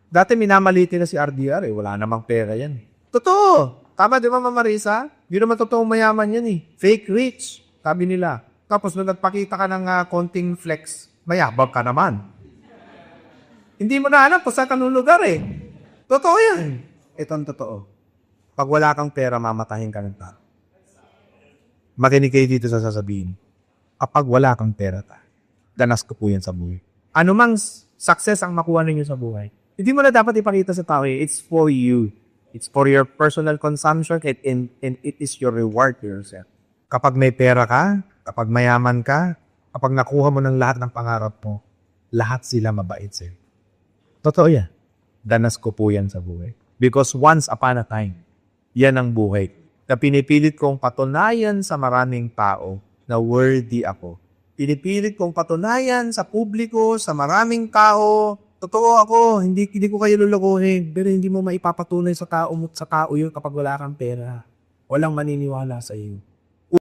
Dati minamalitin na si RDR eh. Wala namang pera yan. Totoo. Tama di ba, Mama Marisa? Hindi naman totoong mayaman yan eh. Fake rich. Sabi nila. Tapos nung nagpakita ka ng konting flex, mayabang ka naman. Hindi mo na alam kung saan ka nung lugar eh. Totoo yan. Ito ang totoo. Pag wala kang pera, mamatahin ka ng tao. Makinig kayo dito sa sasabihin. Kapag wala kang pera, danas ko po yan sa buhay. Anumang success ang makuha ninyo sa buhay, hindi mo na dapat ipakita sa tao eh. It's for you. It's for your personal consumption and it is your reward to yourself. Kapag may pera ka, kapag mayaman ka, kapag nakuha mo ng lahat ng pangarap mo, lahat sila mabait sa'yo. Totoo yan. Danas ko po yan sa buhay. Because once upon a time, yan ang buhay na pinipilit kong patunayan sa maraming tao na worthy ako. Pinipilit kong patunayan sa publiko, sa maraming tao, totoo ako, hindi ko kayo lulukuhin, pero hindi mo maipapatunay sa tao yun kapag wala kang pera. Walang maniniwala sa iyo.